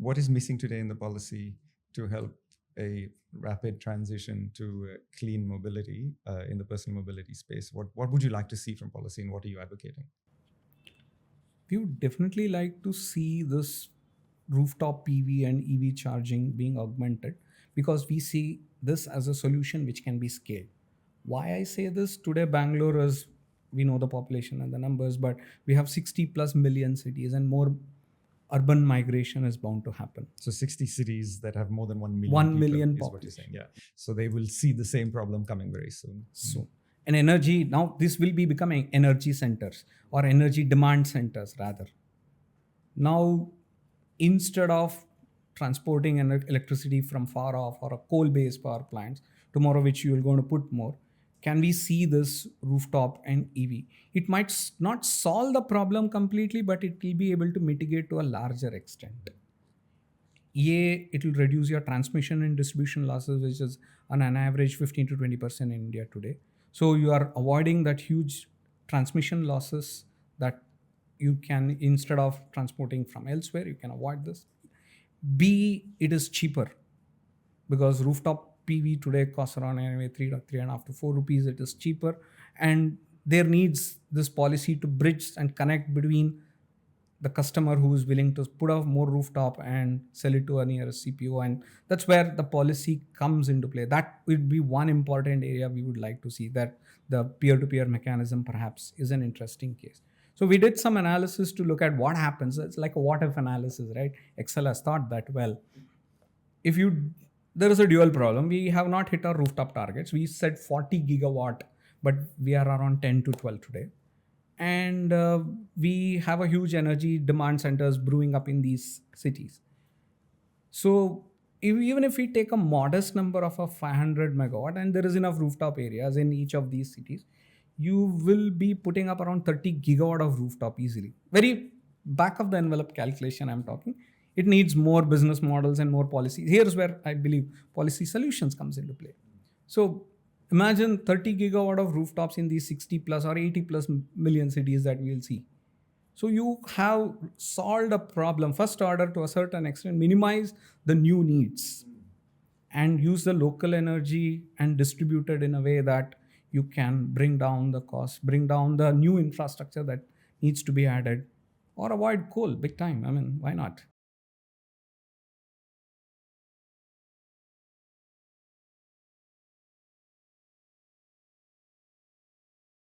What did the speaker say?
what is missing today in the policy to help a rapid transition to clean mobility in the personal mobility space? What would you like to see from policy, and what are you advocating? We would definitely like to see this rooftop PV and EV charging being augmented, because we see this as a solution which can be scaled. Why I say this? Today, Bangalore is, we know the population and the numbers, but we have 60 plus million cities, and more urban migration is bound to happen. So 60 cities that have more than 1 million 1 people million is what you're saying. Yeah. So they will see the same problem coming very soon. So, and energy, now this will be becoming energy centers or energy demand centers rather. Now, instead of transporting electricity from far off or a coal-based power plants, tomorrow which you are going to put more, can we see this rooftop and EV? It might not solve the problem completely, but it will be able to mitigate to a larger extent. It will reduce your transmission and distribution losses, which is on an average 15 to 20% in India today. So you are avoiding that huge transmission losses that you can, instead of transporting from elsewhere, you can avoid this. B, it is cheaper, because rooftop PV today costs around anyway 3.5 to 4 rupees. It is cheaper, and there needs this policy to bridge and connect between the customer who is willing to put up more rooftop and sell it to a nearest CPO, and that's where the policy comes into play. That would be one important area we would like to see, that the peer-to-peer mechanism perhaps is an interesting case. So we did some analysis to look at what happens. It's like a what-if analysis, right? Excel has thought that well. There is a dual problem. We have not hit our rooftop targets. We said 40 gigawatt, but we are around 10 to 12 today. And we have a huge energy demand centers brewing up in these cities. So even if we take a modest number of a 500 megawatt, and there is enough rooftop areas in each of these cities, you will be putting up around 30 gigawatt of rooftop easily. Very back of the envelope calculation I'm talking. It needs more business models and more policies. Here's where I believe policy solutions comes into play. So imagine 30 gigawatt of rooftops in these 60 plus or 80 plus million cities that we'll see. So you have solved a problem, first order to a certain extent, minimize the new needs and use the local energy and distribute it in a way that you can bring down the cost, bring down the new infrastructure that needs to be added, or avoid coal big time. I mean, why not?